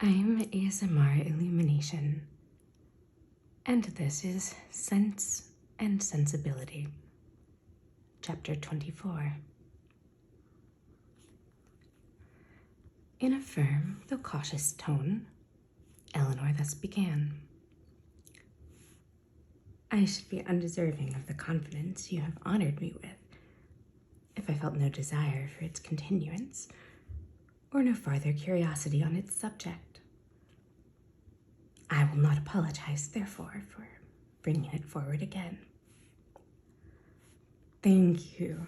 I'm ASMR Illumination, and this is Sense and Sensibility, Chapter 24. In a firm, though cautious tone, Elinor thus began. I should be undeserving of the confidence you have honored me with, if I felt no desire for its continuance, or no farther curiosity on its subject. I will not apologize, therefore, for bringing it forward again. Thank you,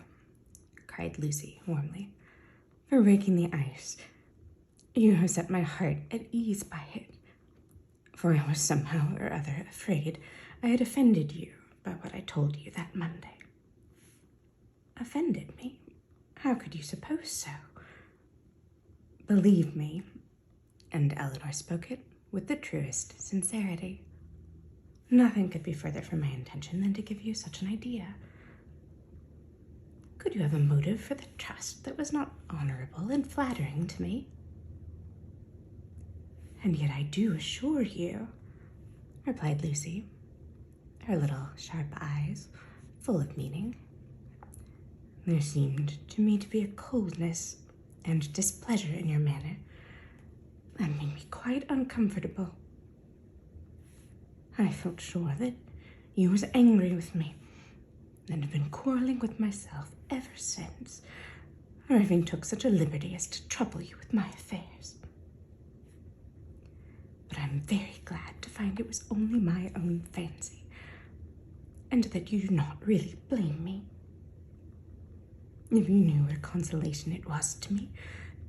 cried Lucy warmly, for breaking the ice. You have set my heart at ease by it, for I was somehow or other afraid I had offended you by what I told you that Monday. Offended me? How could you suppose so? Believe me, and Elinor spoke it with the truest sincerity, nothing could be further from my intention than to give you such an idea. Could you have a motive for the trust that was not honorable and flattering to me? And yet I do assure you, replied Lucy, her little sharp eyes full of meaning. There seemed to me to be a coldness and displeasure in your manner that made me quite uncomfortable. I felt sure that you was angry with me and have been quarreling with myself ever since, for having took such a liberty as to trouble you with my affairs. But I'm very glad to find it was only my own fancy, and that you do not really blame me. If you knew what a consolation it was to me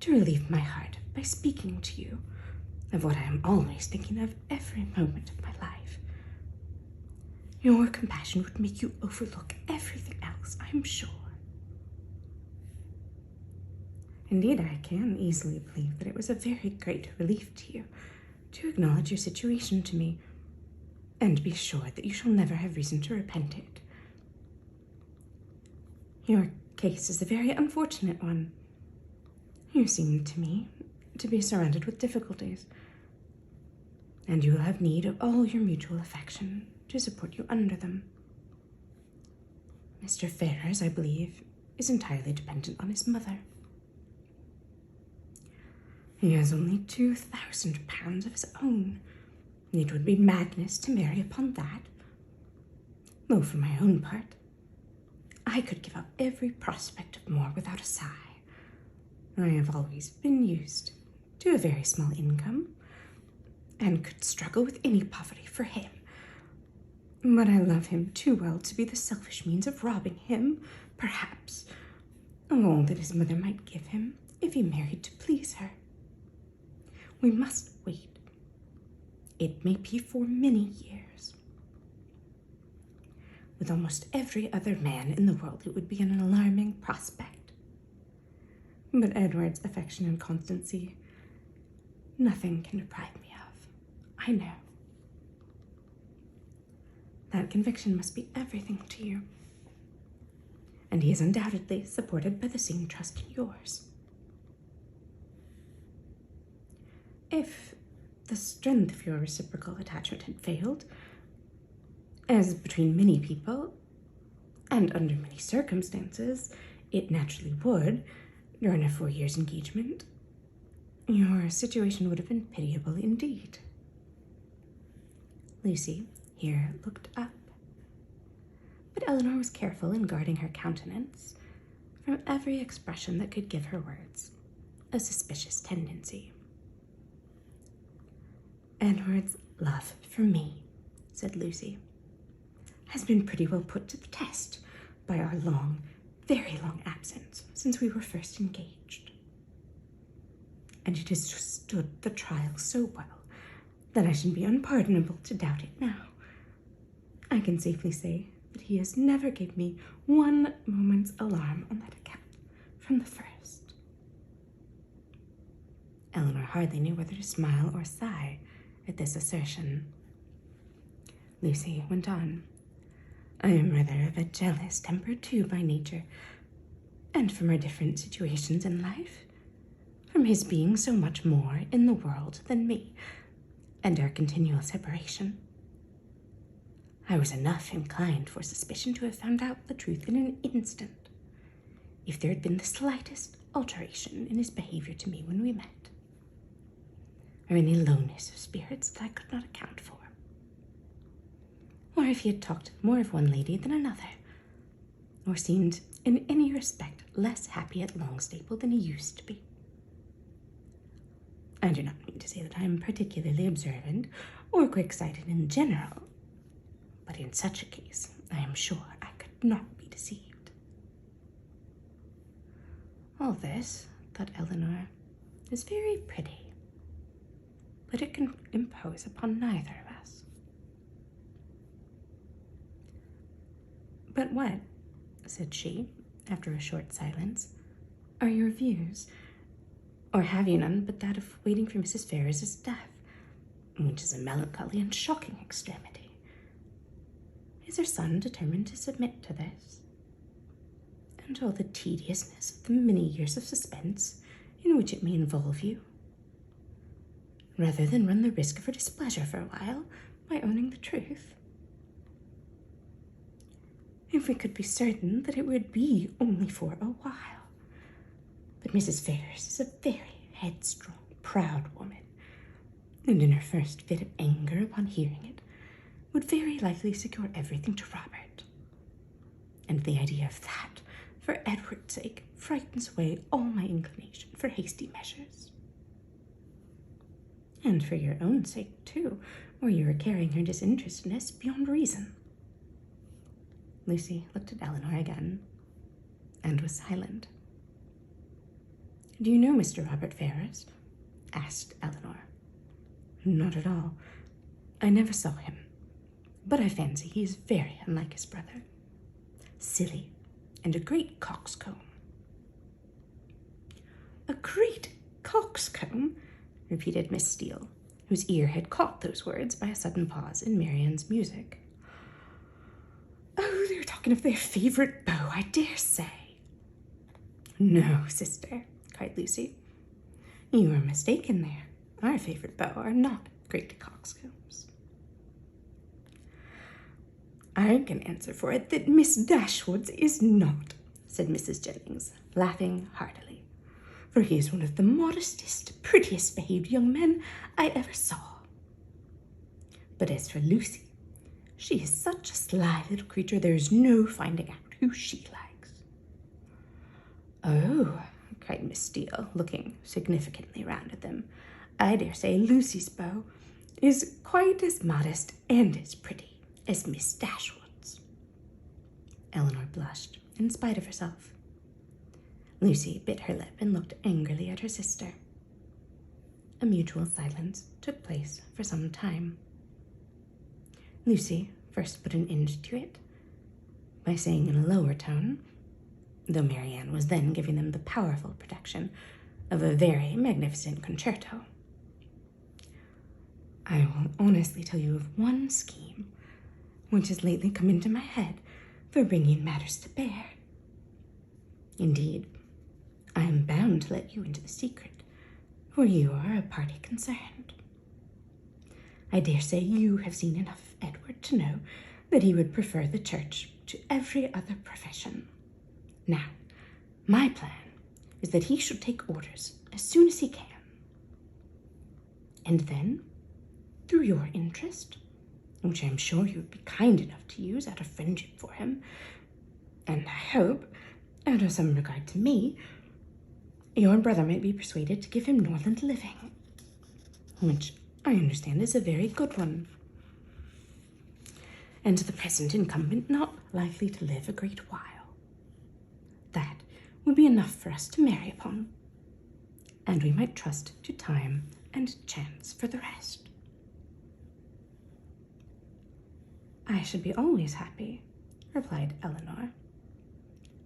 to relieve my heart by speaking to you of what I am always thinking of every moment of my life, your compassion would make you overlook everything else, I am sure. Indeed, I can easily believe that it was a very great relief to you to acknowledge your situation to me, and be sure that you shall never have reason to repent it. Your case is a very unfortunate one. You seem to me to be surrounded with difficulties, and you will have need of all your mutual affection to support you under them. Mr. Ferrers, I believe, is entirely dependent on his mother. He has only £2,000 of his own. It would be madness to marry upon that. Though for my own part, I could give up every prospect of more without a sigh. I have always been used to a very small income, and could struggle with any poverty for him. But I love him too well to be the selfish means of robbing him, perhaps, of all that his mother might give him if he married to please her. We must wait. It may be for many years. With almost every other man in the world, it would be an alarming prospect. But Edward's affection and constancy, nothing can deprive me of, I know. That conviction must be everything to you, and he is undoubtedly supported by the same trust in yours. If the strength of your reciprocal attachment had failed, as between many people, and under many circumstances, it naturally would, during a 4 years' engagement, your situation would have been pitiable indeed. Lucy here looked up, but Elinor was careful in guarding her countenance from every expression that could give her words a suspicious tendency. Edward's love for me, said Lucy, has been pretty well put to the test by our long, very long absence since we were first engaged. And it has stood the trial so well that I should be unpardonable to doubt it now. I can safely say that he has never given me one moment's alarm on that account from the first. Elinor hardly knew whether to smile or sigh at this assertion. Lucy went on. I am rather of a jealous temper too by nature, and from our different situations in life, from his being so much more in the world than me, and our continual separation. I was enough inclined for suspicion to have found out the truth in an instant, if there had been the slightest alteration in his behavior to me when we met, or any lowness of spirits that I could not account for, or if he had talked more of one lady than another, or seemed in any respect less happy at Longstaple than he used to be. I do not mean to say that I am particularly observant or quick-sighted in general, but in such a case I am sure I could not be deceived. All this, thought Elinor, is very pretty, but it can impose upon neither of us. But what, said she, after a short silence, are your views? Or have you none but that of waiting for Mrs. Ferrars's death, which is a melancholy and shocking extremity? Is her son determined to submit to this? And all the tediousness of the many years of suspense in which it may involve you, rather than run the risk of her displeasure for a while by owning the truth? If we could be certain that it would be only for a while. But Mrs. Ferrars is a very headstrong, proud woman, and in her first fit of anger upon hearing it, would very likely secure everything to Robert. And the idea of that, for Edward's sake, frightens away all my inclination for hasty measures. And for your own sake, too, or you are carrying her disinterestedness beyond reason. Lucy looked at Elinor again, and was silent. Do you know Mr. Robert Ferrars? Asked Elinor. Not at all. I never saw him, but I fancy he is very unlike his brother. Silly, and a great coxcomb. A great coxcomb? Repeated Miss Steele, whose ear had caught those words by a sudden pause in Marianne's music. Oh, they're talking of their favourite beau, I dare say. No, sister, cried Lucy. You are mistaken there. Our favourite beaux are not great coxcombs. I can answer for it that Miss Dashwood's is not, said Mrs. Jennings, laughing heartily, for he is one of the modestest, prettiest behaved young men I ever saw. But as for Lucy, she is such a sly little creature there is no finding out who she likes. Oh, cried Miss Steele, looking significantly round at them, I dare say Lucy's beau is quite as modest and as pretty as Miss Dashwood's. Elinor blushed, in spite of herself. Lucy bit her lip and looked angrily at her sister. A mutual silence took place for some time. Lucy first put an end to it by saying in a lower tone, though Marianne was then giving them the powerful protection of a very magnificent concerto. I will honestly tell you of one scheme which has lately come into my head for bringing matters to bear. Indeed, I am bound to let you into the secret, for you are a party concerned. I dare say you have seen enough of Edward to know that he would prefer the church to every other profession. Now, my plan is that he should take orders as soon as he can. And then, through your interest, which I am sure you would be kind enough to use out of friendship for him, and I hope, out of some regard to me, your brother might be persuaded to give him Norland living, which I understand is a very good one, and the present incumbent not likely to live a great while. That would be enough for us to marry upon, and we might trust to time and chance for the rest. I should be always happy, replied Elinor,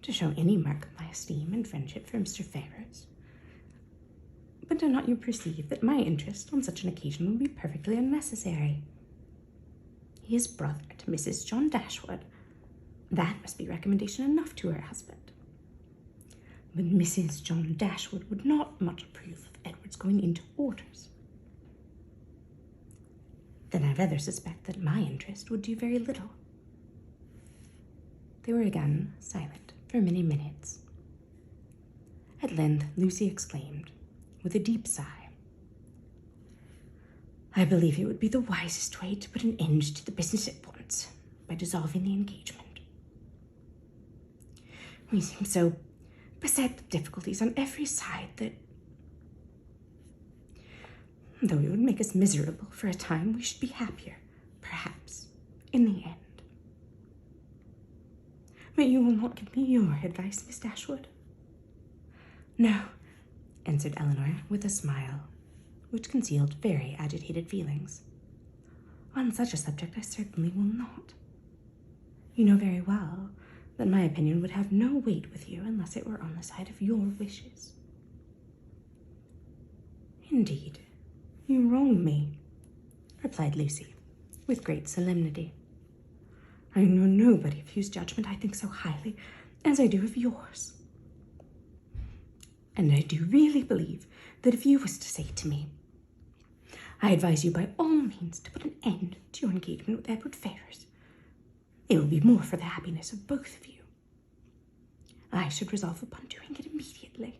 to show any mark of my esteem and friendship for Mr. Ferrars. But do not you perceive that my interest on such an occasion would be perfectly unnecessary? He is brother to Mrs. John Dashwood. That must be recommendation enough to her husband. but Mrs. John Dashwood would not much approve of Edward's going into orders. Then I rather suspect that my interest would do very little. They were again silent for many minutes. At length Lucy exclaimed, with a deep sigh, "I believe it would be the wisest way to put an end to the business at once, by dissolving the engagement. We seem so beset with difficulties on every side that, though it would make us miserable for a time, we should be happier, perhaps, in the end. But you will not give me your advice, Miss Dashwood?" "No," answered Elinor with a smile, which concealed very agitated feelings. "On such a subject I certainly will not. You know very well that my opinion would have no weight with you unless it were on the side of your wishes." "Indeed, you wrong me," replied Lucy, with great solemnity. "I know nobody of whose judgment I think so highly as I do of yours. And I do really believe that if you was to say to me, 'I advise you by all means to put an end to your engagement with Edward Ferrars,' it will be more for the happiness of both of you. I should resolve upon doing it immediately."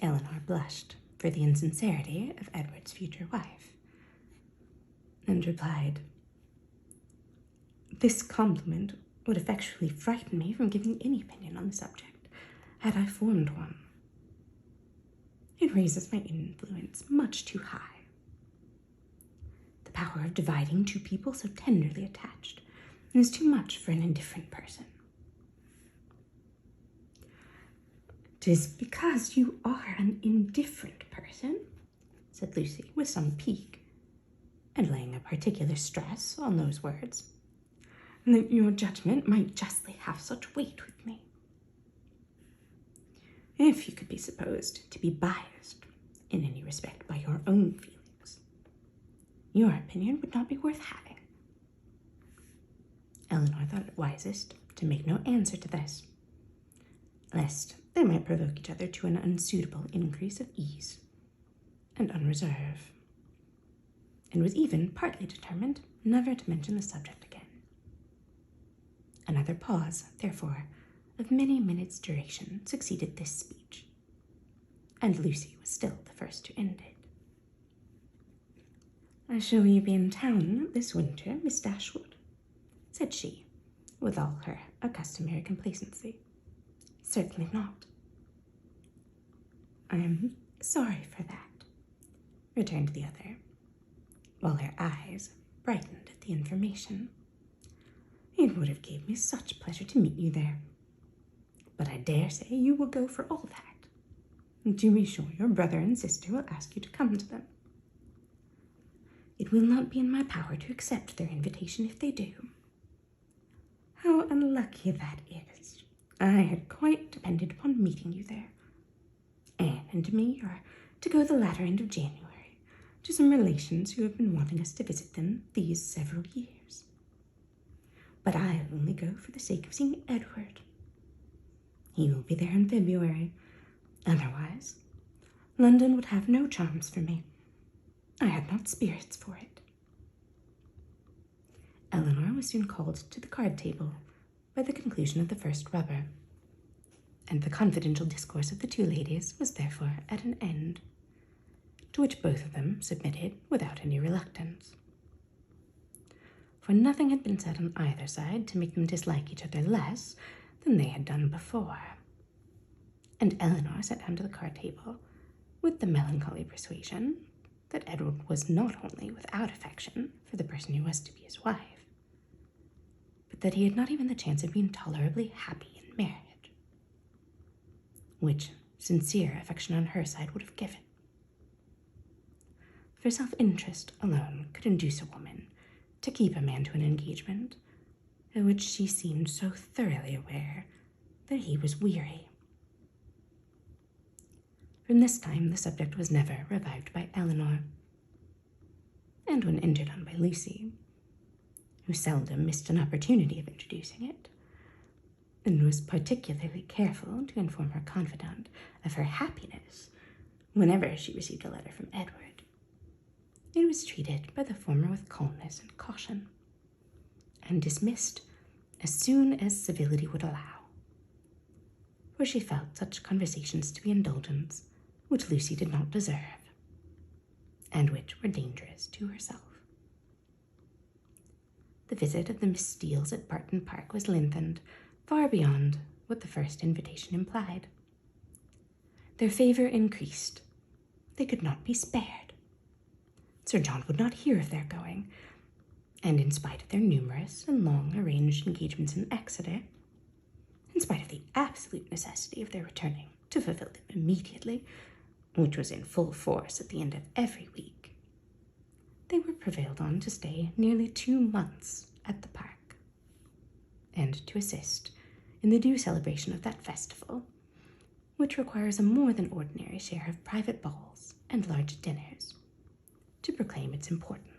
Elinor blushed for the insincerity of Edward's future wife, and replied, "This compliment would effectually frighten me from giving any opinion on the subject, had I formed one. It raises my influence much too high. The power of dividing two people so tenderly attached is too much for an indifferent person." "'Tis because you are an indifferent person," said Lucy with some pique, and laying a particular stress on those words, "that your judgment might justly have such weight with me. If you could be supposed to be biased in any respect by your own feelings, your opinion would not be worth having." Elinor thought it wisest to make no answer to this, lest they might provoke each other to an unsuitable increase of ease and unreserve, and was even partly determined never to mention the subject again. Another pause, therefore, of many minutes' duration succeeded this speech, and Lucy was still the first to end it. "Shall you be in town this winter, Miss Dashwood?" said she, with all her customary complacency. "Certainly not." "I am sorry for that," returned the other, while her eyes brightened at the information. "It would have gave me such pleasure to meet you there. But I dare say you will go for all that. To be sure, your brother and sister will ask you to come to them. It will not be in my power to accept their invitation if they do. How unlucky that is. I had quite depended upon meeting you there. Anne and me are to go the latter end of January to some relations who have been wanting us to visit them these several years. But I'll only go for the sake of seeing Edward. He will be there in February. Otherwise, London would have no charms for me. I had not spirits for it." Elinor was soon called to the card table by the conclusion of the first rubber, and the confidential discourse of the two ladies was therefore at an end, to which both of them submitted without any reluctance. For nothing had been said on either side to make them dislike each other less than they had done before, and Elinor sat down to the card table with the melancholy persuasion that Edward was not only without affection for the person who was to be his wife, but that he had not even the chance of being tolerably happy in marriage, which sincere affection on her side would have given. For self-interest alone could induce a woman to keep a man to an engagement of which she seemed so thoroughly aware that he was weary. From this time the subject was never revived by Elinor, and when entered on by Lucy, who seldom missed an opportunity of introducing it, and was particularly careful to inform her confidant of her happiness whenever she received a letter from Edward. It was treated by the former with calmness and caution, and dismissed as soon as civility would allow, for she felt such conversations to be indulgence which Lucy did not deserve, and which were dangerous to herself. The visit of the Miss Steeles at Barton Park was lengthened far beyond what the first invitation implied. Their favour increased. They could not be spared. Sir John would not hear of their going, and in spite of their numerous and long-arranged engagements in Exeter, in spite of the absolute necessity of their returning to fulfill them immediately, which was in full force at the end of every week, they were prevailed on to stay nearly 2 months at the park, and to assist in the due celebration of that festival, which requires a more than ordinary share of private balls and large dinners to proclaim its importance.